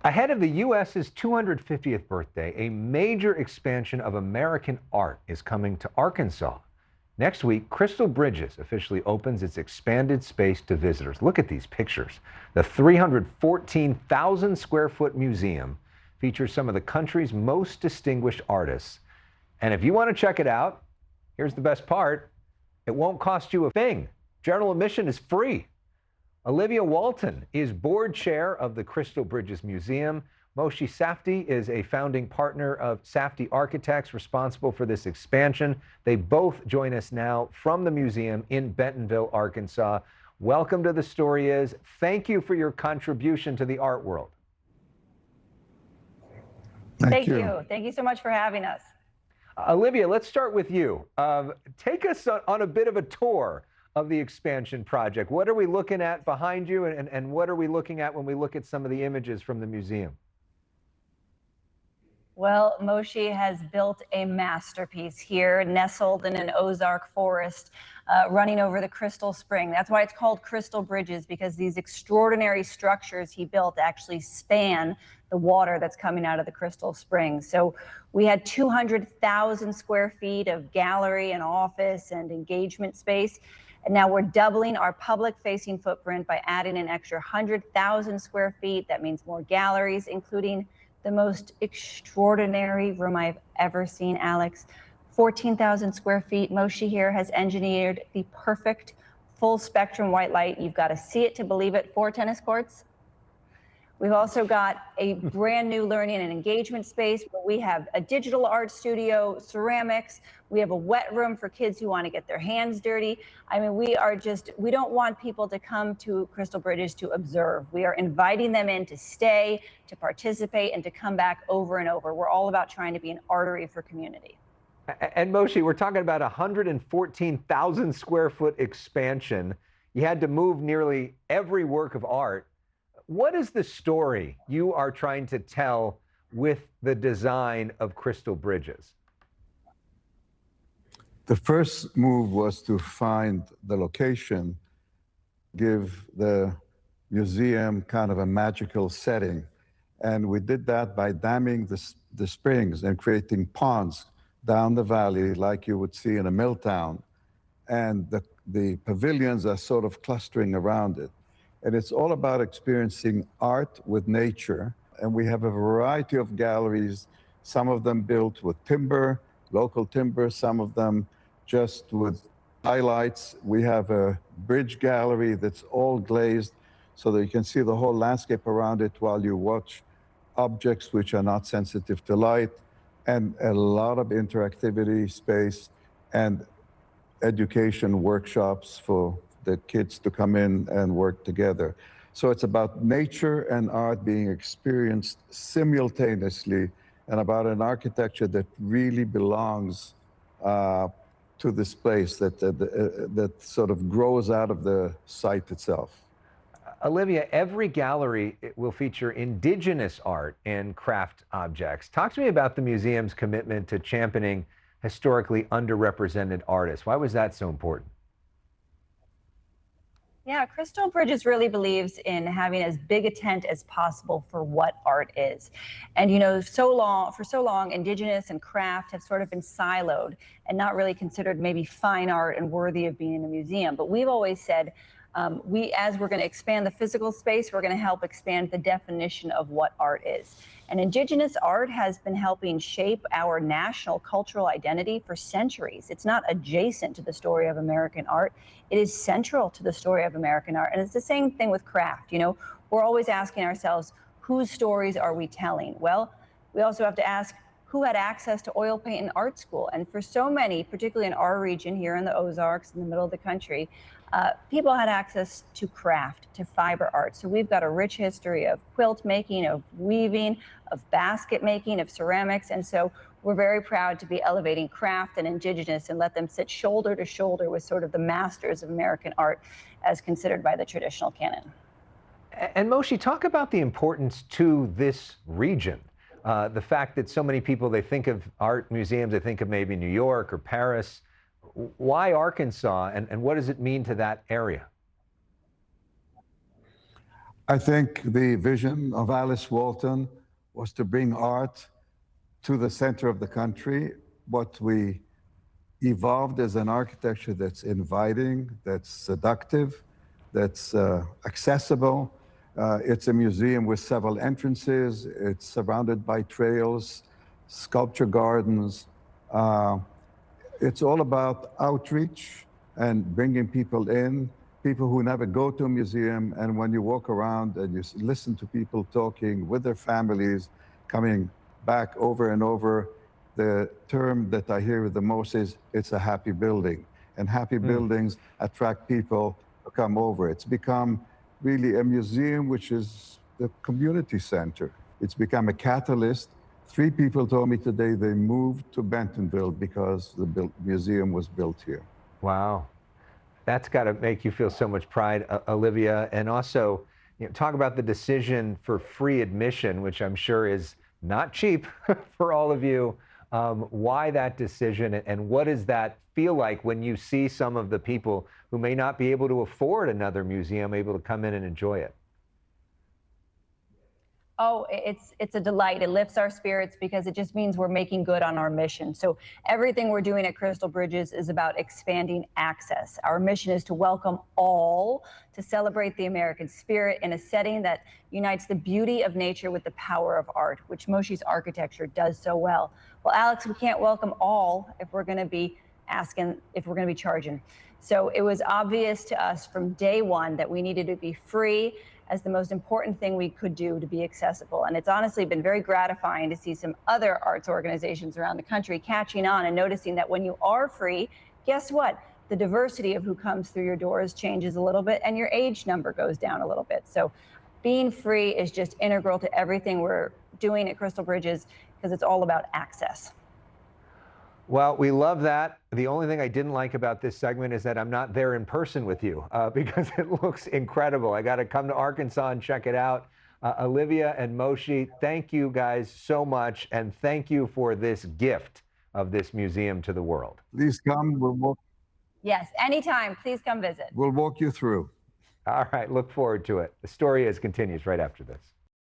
Ahead of the U.S.'s 250th birthday, a major expansion of American art is coming to Arkansas. Next week, Crystal Bridges officially opens its expanded space to visitors. Look at these pictures. The 314,000 square foot museum features some of the country's most distinguished artists. And if you want to check it out, here's the best part. It won't cost you a thing. General admission is free. Olivia Walton is board chair of the Crystal Bridges Museum. Moshe Safdie is a founding partner of Safdie Architects responsible for this expansion. They both join us now from the museum in Bentonville, Arkansas. Welcome to The Story Is. Thank you for your contribution to the art world. Thank you. Thank you so much for having us. Olivia, let's start with you. Take us on a bit of a tour of the expansion project. What are we looking at behind you, and what are we looking at when we look at some of the images from the museum? Well, Moshe has built a masterpiece here, nestled in an Ozark forest, running over the Crystal Spring. That's why it's called Crystal Bridges, because these extraordinary structures he built actually span the water that's coming out of the Crystal Spring. So we had 200,000 square feet of gallery and office and engagement space. And now we're doubling our public-facing footprint by adding an extra 100,000 square feet. That means more galleries, including the most extraordinary room I've ever seen, Alex. 14,000 square feet. Moshe here has engineered the perfect full spectrum white light. You've got to see it to believe it. 4 tennis courts. We've also got a brand new learning and engagement space where we have a digital art studio, ceramics. We have a wet room for kids who want to get their hands dirty. I mean, we don't want people to come to Crystal Bridges to observe. We are inviting them in to stay, to participate, and to come back over and over. We're all about trying to be an artery for community. And Moshe, we're talking about 114,000 square foot expansion. You had to move nearly every work of art. What is the story you are trying to tell with the design of Crystal Bridges? The first move was to find the location, give the museum kind of a magical setting. And we did that by damming the springs and creating ponds down the valley like you would see in a mill town. And the pavilions are sort of clustering around it. And it's all about experiencing art with nature. And we have a variety of galleries, some of them built with timber, local timber, some of them just with highlights. We have a bridge gallery that's all glazed so that you can see the whole landscape around it while you watch objects which are not sensitive to light, and a lot of interactivity space and education workshops for the kids to come in and work together. So it's about nature and art being experienced simultaneously, and about an architecture that really belongs to this place, that sort of grows out of the site itself. Olivia, every gallery will feature indigenous art and craft objects. Talk to me about the museum's commitment to championing historically underrepresented artists. Why was that so important? Yeah, Crystal Bridges really believes in having as big a tent as possible for what art is. And you know, for so long, indigenous and craft have sort of been siloed and not really considered maybe fine art and worthy of being in a museum. But we've always said, as we're going to expand the physical space, we're going to help expand the definition of what art is. And indigenous art has been helping shape our national cultural identity for centuries. It's not adjacent to the story of American art. It is central to the story of American art. And it's the same thing with craft. You know, we're always asking ourselves, whose stories are we telling? Well, we also have to ask, who had access to oil paint in art school? And for so many, particularly in our region here in the Ozarks, in the middle of the country, people had access to craft, to fiber art. So we've got a rich history of quilt making, of weaving, of basket making, of ceramics. And so we're very proud to be elevating craft and indigenous and let them sit shoulder to shoulder with sort of the masters of American art as considered by the traditional canon. And Moshe, talk about the importance to this region. The fact that so many people, they think of art museums, they think of maybe New York or Paris. Why Arkansas, and what does it mean to that area? I think the vision of Alice Walton was to bring art to the center of the country. What we evolved as an architecture that's inviting, that's seductive, that's accessible. It's a museum with several entrances. It's surrounded by trails, sculpture gardens. It's all about outreach and bringing people in, people who never go to a museum. And when you walk around and you listen to people talking with their families, coming back over and over, the term that I hear the most is it's a happy building. And happy buildings attract people to come over. It's become really a museum, which is the community center. It's become a catalyst. 3 people told me today they moved to Bentonville because the museum was built here. Wow. That's got to make you feel so much pride, Olivia. And also, talk about the decision for free admission, which I'm sure is not cheap for all of you. Why that decision, and what does that feel like when you see some of the people who may not be able to afford another museum able to come in and enjoy it? Oh, it's a delight. It lifts our spirits because it just means we're making good on our mission. So everything we're doing at Crystal Bridges is about expanding access. Our mission is to welcome all, to celebrate the American spirit in a setting that unites the beauty of nature with the power of art, which Moshe's architecture does so well. Well, Alex, we can't welcome all if we're going to be charging. So it was obvious to us from day one that we needed to be free as the most important thing we could do to be accessible. And it's honestly been very gratifying to see some other arts organizations around the country catching on and noticing that when you are free, guess what? The diversity of who comes through your doors changes a little bit and your age number goes down a little bit. So being free is just integral to everything we're doing at Crystal Bridges because it's all about access. Well, we love that. The only thing I didn't like about this segment is that I'm not there in person with you because it looks incredible. I got to come to Arkansas and check it out. Olivia and Moshe, thank you guys so much. And thank you for this gift of this museum to the world. Please come. Yes, anytime. Please come visit. We'll walk you through. All right. Look forward to it. The story continues right after this.